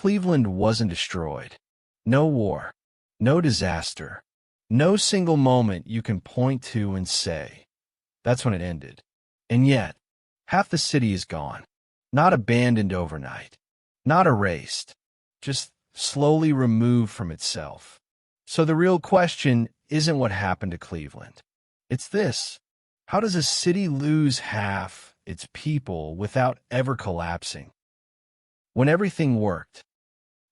Cleveland wasn't destroyed. No war, no disaster, no single moment you can point to and say, that's when it ended. And yet, half the city is gone. Not abandoned overnight, not erased, just slowly removed from itself. So the real question isn't what happened to Cleveland. It's this: how does a city lose half its people without ever collapsing? When everything worked,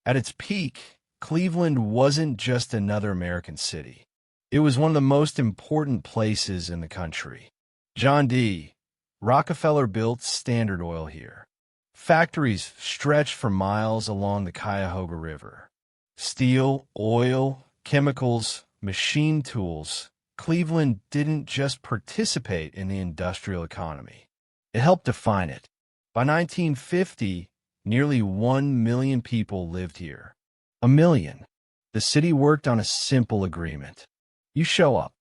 at its peak, Cleveland wasn't just another American city. It was one of the most important places in the country. John D. Rockefeller built Standard Oil here. Factories stretched for miles along the Cuyahoga River. Steel, oil, chemicals, machine tools. Cleveland didn't just participate in the industrial economy. It helped define it. By 1950, nearly 1 million people lived here. 1 million. The city worked on a simple agreement. You show up,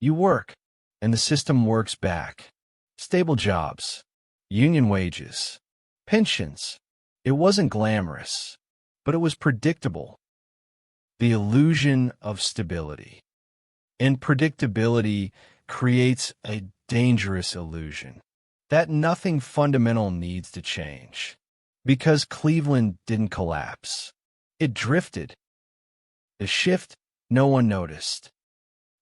you work, and the system works back. Stable jobs, union wages, pensions. It wasn't glamorous, but it was predictable. The illusion of stability. And predictability creates a dangerous illusion that nothing fundamental needs to change. Because Cleveland didn't collapse. It drifted. The shift no one noticed.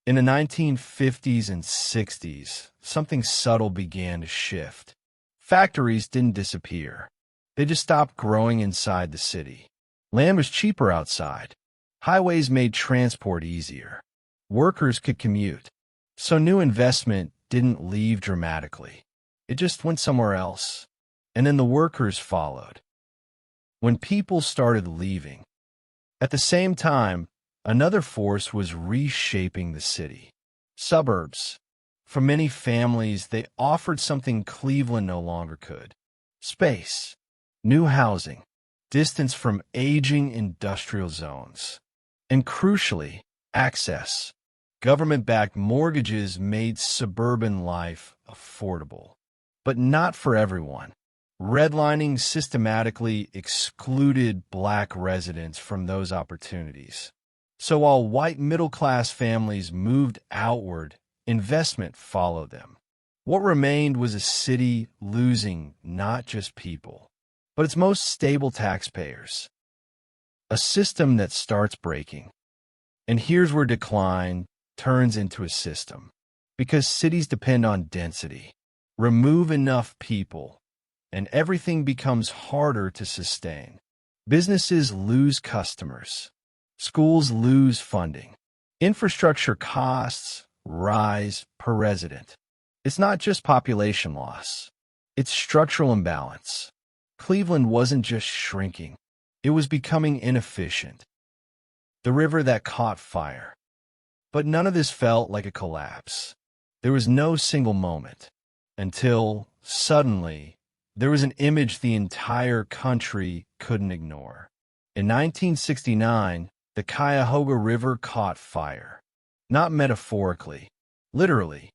In the 1950s and 60s, something subtle began to shift. Factories didn't disappear. They just stopped growing inside the city. Land was cheaper outside. Highways made transport easier. Workers could commute. So new investment didn't leave dramatically. It just went somewhere else. And then the workers followed. When people started leaving, at the same time, another force was reshaping the city. Suburbs. For many families, they offered something Cleveland no longer could. Space, new housing, distance from aging industrial zones, and crucially, access. Government-backed mortgages made suburban life affordable, but not for everyone. Redlining systematically excluded Black residents from those opportunities. So while white middle-class families moved outward, investment followed them. What remained was a city losing not just people, but its most stable taxpayers. A system that starts breaking. And here's where decline turns into a system. Because cities depend on density. Remove enough people, and everything becomes harder to sustain. Businesses lose customers. Schools lose funding. Infrastructure costs rise per resident. It's not just population loss. It's structural imbalance. Cleveland wasn't just shrinking. It was becoming inefficient. The river that caught fire. But none of this felt like a collapse. There was no single moment. Until, suddenly, there was an image the entire country couldn't ignore. In 1969, the Cuyahoga River caught fire. Not metaphorically, literally.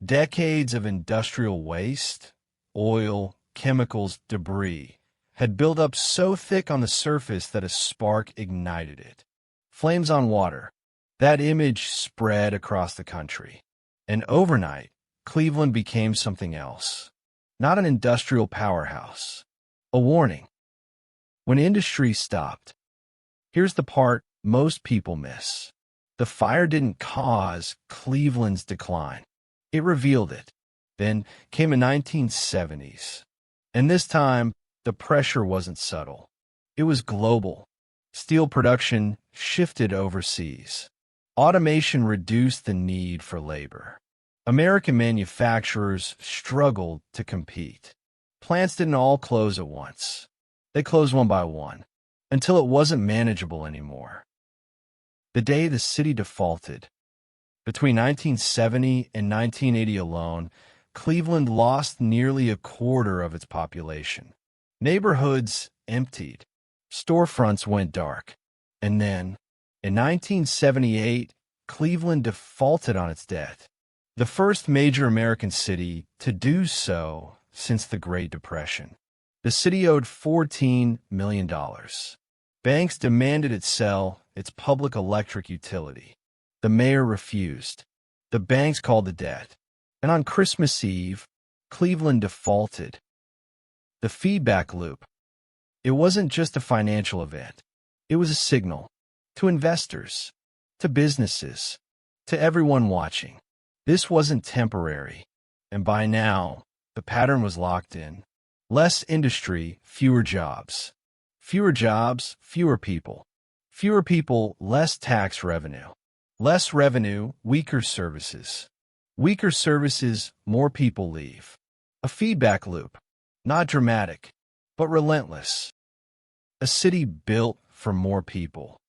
Decades of industrial waste, oil, chemicals, debris, had built up so thick on the surface that a spark ignited it. Flames on water. That image spread across the country. And overnight, Cleveland became something else. Not an industrial powerhouse. A warning. When industry stopped. Here's the part most people miss. The fire didn't cause Cleveland's decline. It revealed it. Then came the 1970s. And this time, the pressure wasn't subtle. It was global. Steel production shifted overseas. Automation reduced the need for labor. American manufacturers struggled to compete. Plants didn't all close at once. They closed one by one, until it wasn't manageable anymore. The day the city defaulted. Between 1970 and 1980 alone, Cleveland lost nearly a quarter of its population. Neighborhoods emptied. Storefronts went dark. And then, in 1978, Cleveland defaulted on its debt. The first major American city to do so since the Great Depression. The city owed $14 million. Banks demanded it sell its public electric utility. The mayor refused. The banks called the debt. And on Christmas Eve, Cleveland defaulted. The feedback loop. It wasn't just a financial event. It was a signal to investors, to businesses, to everyone watching. This wasn't temporary. And by now, the pattern was locked in. Less industry, fewer jobs. Fewer jobs, fewer people. Fewer people, less tax revenue. Less revenue, weaker services. Weaker services, more people leave. A feedback loop. Not dramatic, but relentless. A city built for more people.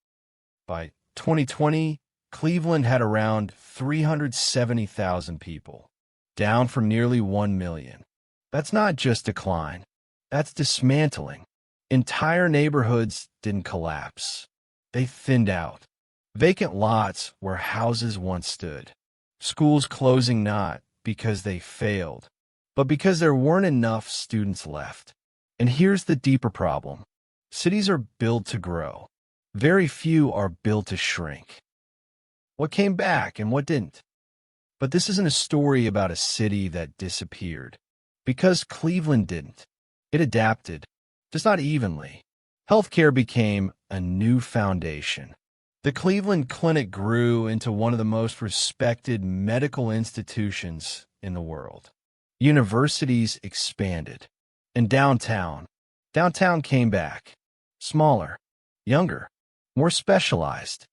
By 2020, Cleveland had around 370,000 people, down from nearly 1 million. That's not just decline. That's dismantling. Entire neighborhoods didn't collapse. They thinned out. Vacant lots where houses once stood. Schools closing not because they failed, but because there weren't enough students left. And here's the deeper problem. Cities are built to grow. Very few are built to shrink. What came back and what didn't? But this isn't a story about a city that disappeared. Because Cleveland didn't. It adapted, just not evenly. Healthcare became a new foundation. The Cleveland Clinic grew into one of the most respected medical institutions in the world. Universities expanded. And downtown came back. Smaller, younger, more specialized.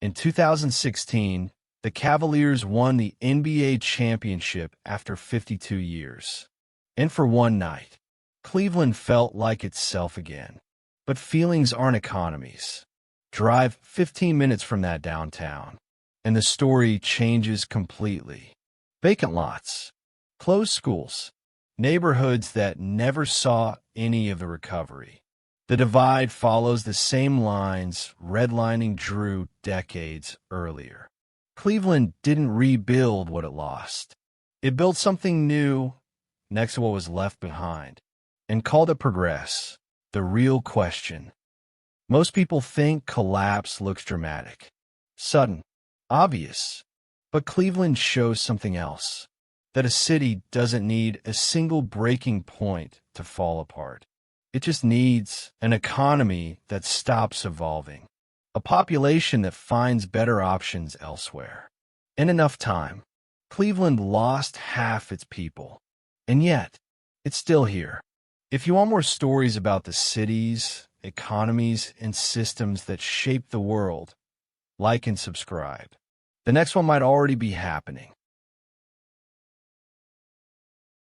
In 2016, the Cavaliers won the NBA championship after 52 years. And for one night, Cleveland felt like itself again. But feelings aren't economies. Drive 15 minutes from that downtown, and the story changes completely. Vacant lots, closed schools, neighborhoods that never saw any of the recovery. The divide follows the same lines redlining drew decades earlier. Cleveland didn't rebuild what it lost. It built something new next to what was left behind, and called it progress. The real question. Most people think collapse looks dramatic, sudden, obvious. But Cleveland shows something else, that a city doesn't need a single breaking point to fall apart. It just needs an economy that stops evolving, a population that finds better options elsewhere. In enough time, Cleveland lost half its people, and yet it's still here. If you want more stories about the cities, economies, and systems that shape the world, like and subscribe. The next one might already be happening.